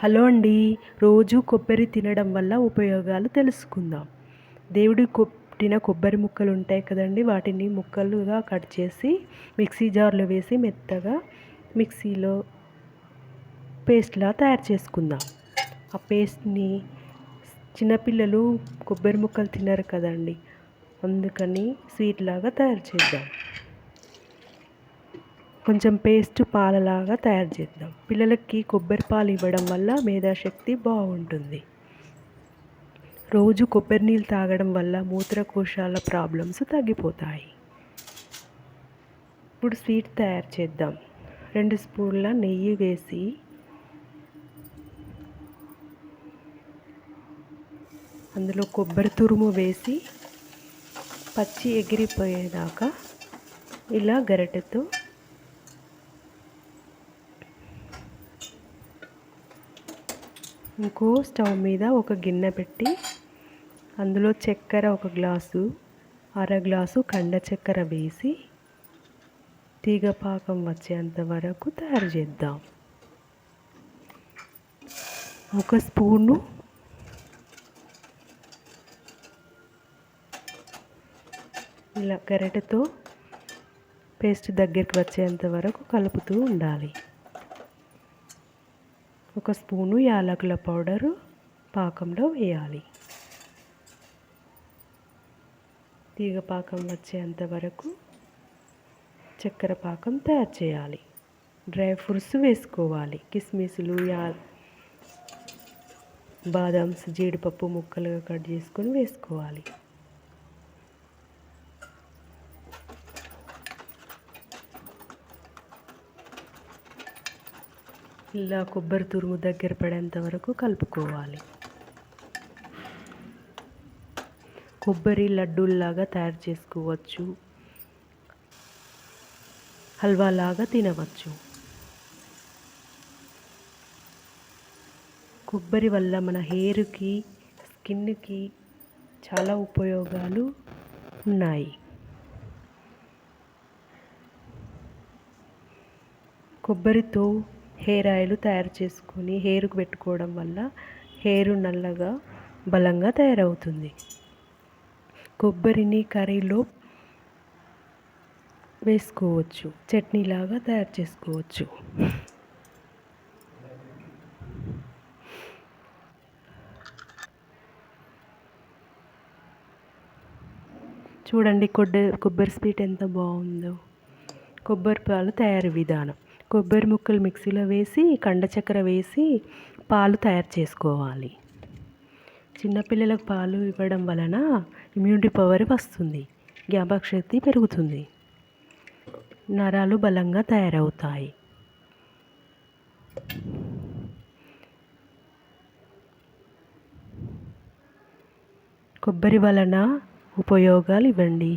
Hello అండి. రోజు కొబ్బరి తినడం వల్ల ఉపయోగాలు తెలుసుకుందాం. దేవుడి కొట్టిన కొబ్బరి ముక్కలు ఉంటాయి కదండి, వాటిని ముక్కలుగా కట్ చేసి మిక్సీ జార్లో వేసి మెత్తగా మిక్సీలో పేస్ట్లా తయారు చేసుకుందాం. ఆ పేస్ట్ని చిన్నపిల్లలు కొబ్బరి ముక్కలు తినరు కదండి, అందుకని స్వీట్ లాగా తయారు చేద్దాం. కొంచెం పేస్ట్ పాలలాగా తయారు చేద్దాం. పిల్లలకి కొబ్బరి పాలు ఇవ్వడం వల్ల మేధాశక్తి బాగుంటుంది. రోజు కొబ్బరి నీళ్ళు తాగడం వల్ల మూత్రకోశాల ప్రాబ్లమ్స్ తగ్గిపోతాయి. ఇప్పుడు స్వీట్ తయారు చేద్దాం. 2 స్పూన్ల నెయ్యి వేసి అందులో కొబ్బరి తురుము వేసి పచ్చి ఎగిరిపోయేదాకా ఇలా గరిటెతో ఇంకో స్టవ్ మీద ఒక గిన్నె పెట్టి అందులో చక్కెర 1 గ్లాసు, అర గ్లాసు కండ చక్కెర వేసి తీగపాకం వచ్చేంత వరకు తయారు చేద్దాం. 1 స్పూను ఇలా గరిటెతో పేస్ట్ దగ్గరికి వచ్చేంత వరకు కలుపుతూ ఉండాలి. 1 స్పూను యాలకుల పౌడరు పాకంలో వేయాలి. తీగపాకం వచ్చేంత వరకు చక్కెర పాకం తయారు చేయాలి. డ్రై ఫ్రూట్స్ వేసుకోవాలి. కిస్మిస్లు, బాదామ్స్, జీడిపప్పు ముక్కలుగా కట్ చేసుకొని వేసుకోవాలి. ఇలా కొబ్బరి తురుము దగ్గర పడేంత వరకు కలుపుకోవాలి. కొబ్బరి లడ్డూల్లాగా తయారు చేసుకోవచ్చు, హల్వాలాగా తినవచ్చు. కొబ్బరి వల్ల మన హెయిర్కి, స్కిన్కి చాలా ఉపయోగాలు ఉన్నాయి. కొబ్బరితో హెయిర్ ఆయిల్ తయారు చేసుకొని హెయిర్కు పెట్టుకోవడం వల్ల హెయిర్ నల్లగా బలంగా తయారవుతుంది. కొబ్బరిని కర్రీలో వేసుకోవచ్చు, చట్నీలాగా తయారు చేసుకోవచ్చు. చూడండి కొబ్బరి స్వీట్ ఎంత బాగుందో. కొబ్బరి పాలు తయారీ విధానం: కొబ్బరి ముక్కలు మిక్సీలో వేసి కండ చక్కెర వేసి పాలు తయారు చేసుకోవాలి. చిన్నపిల్లలకు పాలు ఇవ్వడం వలన ఇమ్యూనిటీ పవర్ వస్తుంది, జ్ఞాపక శక్తి పెరుగుతుంది, నరాలు బలంగా తయారవుతాయి. కొబ్బరి వలన ఉపయోగాలు ఇవ్వండి.